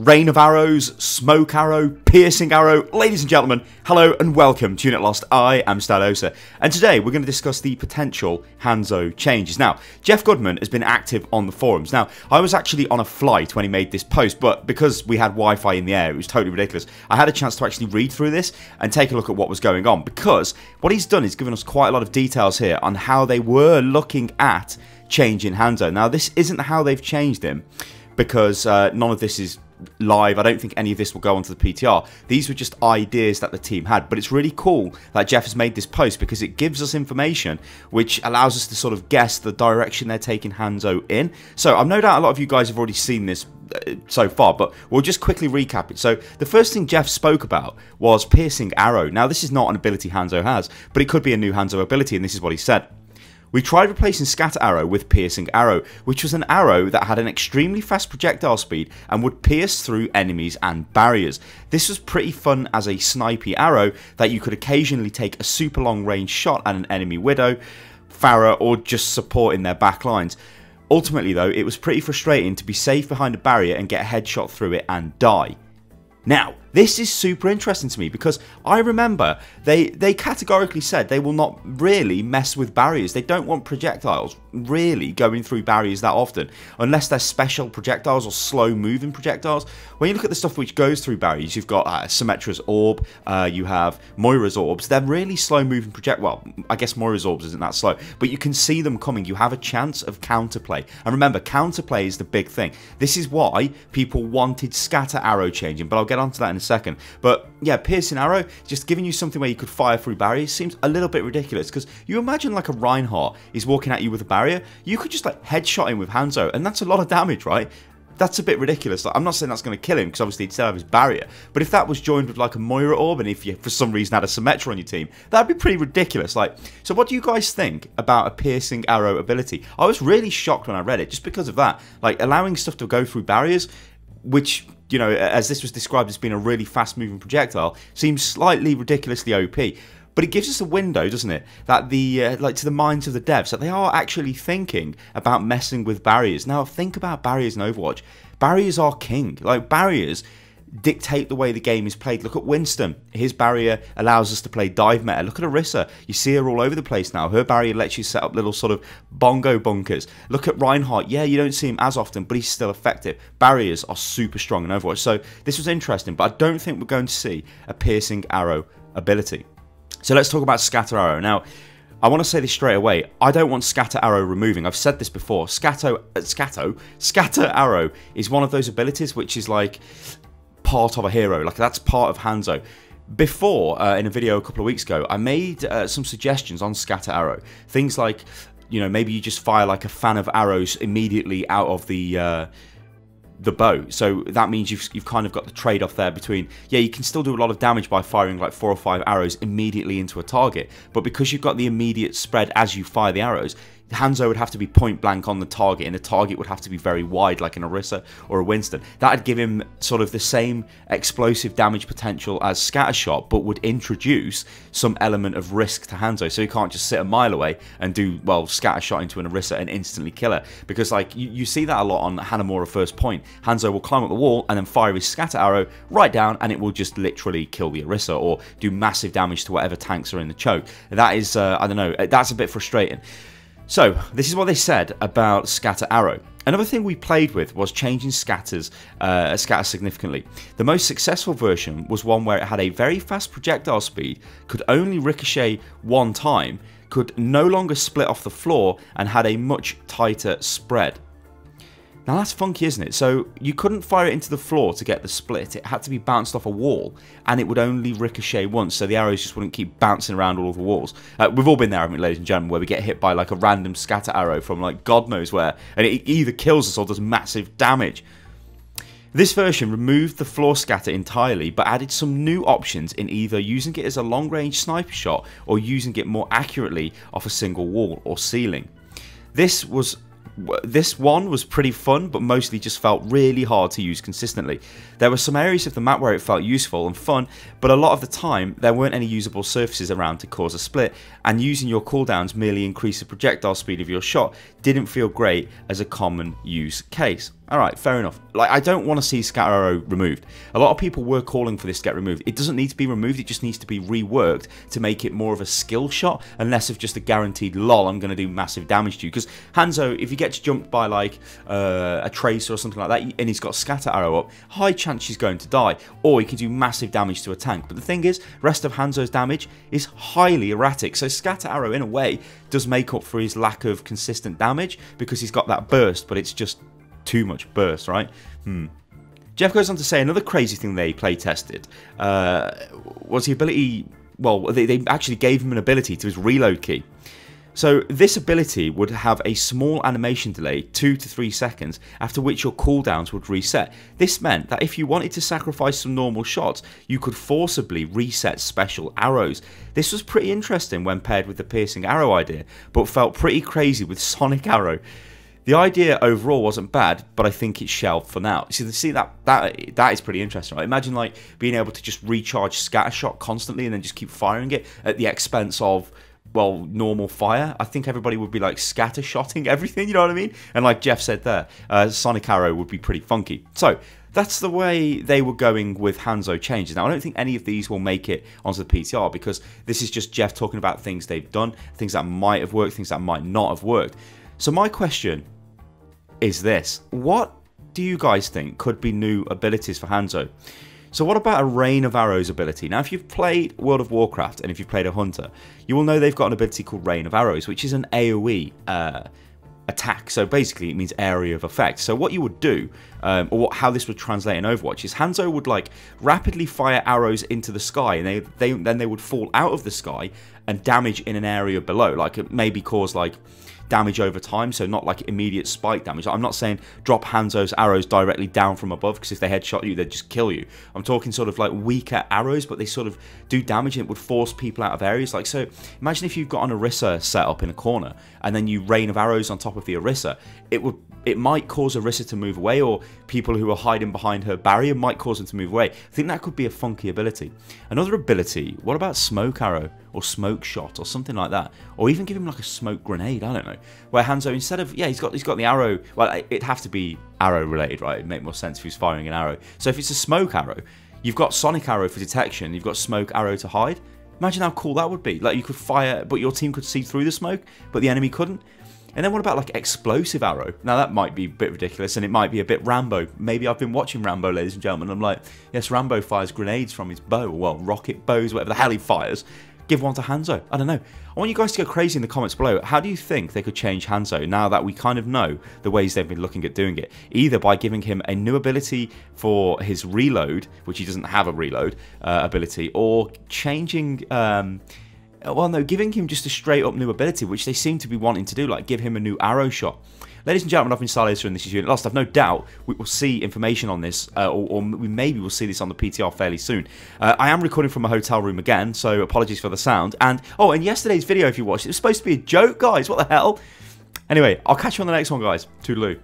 Rain of arrows, smoke arrow, piercing arrow. Ladies and gentlemen, hello and welcome to Unit Lost. I am Stylosa, and today we're going to discuss the potential Hanzo changes. Now, Jeff Goodman has been active on the forums. Now, I was actually on a flight when he made this post, but because we had Wi-Fi in the air, it was totally ridiculous. I had a chance to actually read through this and take a look at what was going on, because what he's done is given us quite a lot of details here on how they were looking at changing Hanzo. Now, this isn't how they've changed him, because none of this is live. I don't think any of this will go onto the PTR. These were just ideas that the team had, but it's really cool that Jeff has made this post because it gives us information which allows us to sort of guess the direction they're taking Hanzo in. So I've no doubt a lot of you guys have already seen this so far, but we'll just quickly recap it. So the first thing Jeff spoke about was piercing arrow. Now, this is not an ability Hanzo has, but it could be a new Hanzo ability, and this is what he said. We tried replacing Scatter Arrow with Piercing Arrow, which was an arrow that had an extremely fast projectile speed and would pierce through enemies and barriers. This was pretty fun as a snipey arrow that you could occasionally take a super long range shot at an enemy Widow, Pharah, or just support in their back lines. Ultimately though, it was pretty frustrating to be safe behind a barrier and get a headshot through it and die. Now, this is super interesting to me because I remember they categorically said they will not really mess with barriers. They don't want projectiles really going through barriers that often, unless they're special projectiles or slow moving projectiles. When you look at the stuff which goes through barriers, you've got Symmetra's Orb, you have Moira's Orbs. They're really slow moving well, I guess Moira's Orbs isn't that slow, but you can see them coming. You have a chance of counterplay. And remember, counterplay is the big thing. This is why people wanted Scatter Arrow changing, but I'll get onto that in a second. But yeah, Piercing Arrow, just giving you something where you could fire through barriers seems a little bit ridiculous, because you imagine like a Reinhardt is walking at you with a barrier, you could just like headshot him with Hanzo, and that's a lot of damage, right? That's a bit ridiculous. Like, I'm not saying that's going to kill him, because obviously he'd still have his barrier, but if that was joined with like a Moira Orb, and if you for some reason had a Symmetra on your team, that'd be pretty ridiculous. Like, so what do you guys think about a Piercing Arrow ability? I was really shocked when I read it, just because of that, like allowing stuff to go through barriers, which, you know, as this was described as being a really fast moving projectile, seems slightly ridiculously OP. But it gives us a window, doesn't it, that the like to the minds of the devs, that they are actually thinking about messing with barriers. Now, think about barriers in Overwatch. Barriers are king. Like, barriers dictate the way the game is played. Look at Winston. His barrier allows us to play dive meta. Look at Orisa. You see her all over the place now. Her barrier lets you set up little sort of bongo bunkers. Look at Reinhardt. Yeah, you don't see him as often, but he's still effective. Barriers are super strong in Overwatch. So this was interesting, but I don't think we're going to see a Piercing Arrow ability. So let's talk about Scatter Arrow. Now, I want to say this straight away. I don't want Scatter Arrow removing. I've said this before. Scatter Arrow is one of those abilities which is like part of a hero. Like, that's part of Hanzo. Before, in a video a couple of weeks ago, I made some suggestions on Scatter Arrow. Things like, you know, maybe you just fire like a fan of arrows immediately out of the bow. So that means you've kind of got the trade-off there between, yeah, you can still do a lot of damage by firing like 4 or 5 arrows immediately into a target, but because you've got the immediate spread as you fire the arrows, Hanzo would have to be point blank on the target, and the target would have to be very wide, like an Orisa or a Winston. That would give him sort of the same explosive damage potential as Scattershot, but would introduce some element of risk to Hanzo, so he can't just sit a mile away and do, well, Scattershot into an Orisa and instantly kill her. Because like you see that a lot on Hanamura First Point. Hanzo will climb up the wall and then fire his Scatter Arrow right down, and it will just literally kill the Orisa or do massive damage to whatever tanks are in the choke. That is, I don't know, that's a bit frustrating. So, this is what they said about Scatter Arrow. Another thing we played with was changing scatter significantly. The most successful version was one where it had a very fast projectile speed, could only ricochet one time, could no longer split off the floor, and had a much tighter spread. Now, that's funky, isn't it? So you couldn't fire it into the floor to get the split. It had to be bounced off a wall, and it would only ricochet once, so the arrows just wouldn't keep bouncing around all of the walls. We've all been there, haven't we, ladies and gentlemen, where we get hit by like a random scatter arrow from like God knows where, and it either kills us or does massive damage. This version removed the floor scatter entirely, but added some new options in either using it as a long-range sniper shot or using it more accurately off a single wall or ceiling. This one was pretty fun, but mostly just felt really hard to use consistently. There were some areas of the map where it felt useful and fun, but a lot of the time there weren't any usable surfaces around to cause a split, and using your cooldowns merely increase the projectile speed of your shot didn't feel great as a common use case. Alright, fair enough. Like, I don't want to see Scatter Arrow removed. A lot of people were calling for this to get removed. It doesn't need to be removed, it just needs to be reworked to make it more of a skill shot and less of just a guaranteed lol, I'm going to do massive damage to you. Because Hanzo, if he gets jumped by like a Tracer or something like that and he's got Scatter Arrow up, high chance he's going to die. Or he can do massive damage to a tank. But the thing is, rest of Hanzo's damage is highly erratic. So Scatter Arrow, in a way, does make up for his lack of consistent damage because he's got that burst, but it's just too much burst, right? Jeff goes on to say another crazy thing they play tested was the ability. Well, they actually gave him an ability to his reload key. So this ability would have a small animation delay, 2 to 3 seconds, after which your cooldowns would reset. This meant that if you wanted to sacrifice some normal shots, you could forcibly reset special arrows. This was pretty interesting when paired with the piercing arrow idea, but felt pretty crazy with Sonic Arrow. The idea overall wasn't bad, but I think it's shelved for now. See that is pretty interesting, right? Imagine like being able to just recharge scatter shot constantly and then just keep firing it at the expense of, well, normal fire. I think everybody would be like scatter shotting everything, you know what I mean? And like Jeff said there, Sonic Arrow would be pretty funky. So that's the way they were going with Hanzo changes. Now, I don't think any of these will make it onto the PTR because this is just Jeff talking about things they've done, things that might have worked, things that might not have worked. So my question is this: what do you guys think could be new abilities for Hanzo? So what about a Rain of Arrows ability? Now, if you've played World of Warcraft and if you've played a Hunter, you will know they've got an ability called Rain of Arrows, which is an AoE attack. So basically it means area of effect. So what you would do, or how this would translate in Overwatch, is Hanzo would like rapidly fire arrows into the sky, and then they would fall out of the sky and damage in an area below. Like it maybe cause like damage over time, so not like immediate spike damage. I'm not saying drop Hanzo's arrows directly down from above, because if they headshot you, they'd just kill you. I'm talking sort of like weaker arrows, but they sort of do damage and it would force people out of areas. Like, so imagine if you've got an Orisa set up in a corner and then you rain of arrows on top of the Orisa. It might cause Orisa to move away, or people who are hiding behind her barrier might cause them to move away. I think that could be a funky ability. Another ability, what about Smoke Arrow or Smoke Shot or something like that? Or even give him like a smoke grenade, I don't know. Where Hanzo, instead of, yeah, he's got the arrow, well, it'd have to be arrow related, right? It'd make more sense if he's firing an arrow. So if it's a Smoke Arrow, you've got Sonic Arrow for detection, you've got Smoke Arrow to hide. Imagine how cool that would be. Like, you could fire, but your team could see through the smoke, but the enemy couldn't. And then what about like Explosive Arrow? Now that might be a bit ridiculous and it might be a bit Rambo. Maybe I've been watching Rambo, ladies and gentlemen. I'm like, yes, Rambo fires grenades from his bow. Well, rocket bows, whatever the hell he fires. Give one to Hanzo. I don't know. I want you guys to go crazy in the comments below. How do you think they could change Hanzo now that we kind of know the ways they've been looking at doing it? Either by giving him a new ability for his reload, which he doesn't have a reload ability, or changing... well, no, giving him just a straight up new ability, which they seem to be wanting to do, like give him a new arrow shot. Ladies and gentlemen, I've been Stylosa and this is Unit Lost. I've no doubt we will see information on this, or we maybe will see this on the PTR fairly soon. I am recording from a hotel room again, so apologies for the sound. And, oh, and yesterday's video, if you watched, it was supposed to be a joke, guys. What the hell? Anyway, I'll catch you on the next one, guys. Toodaloo.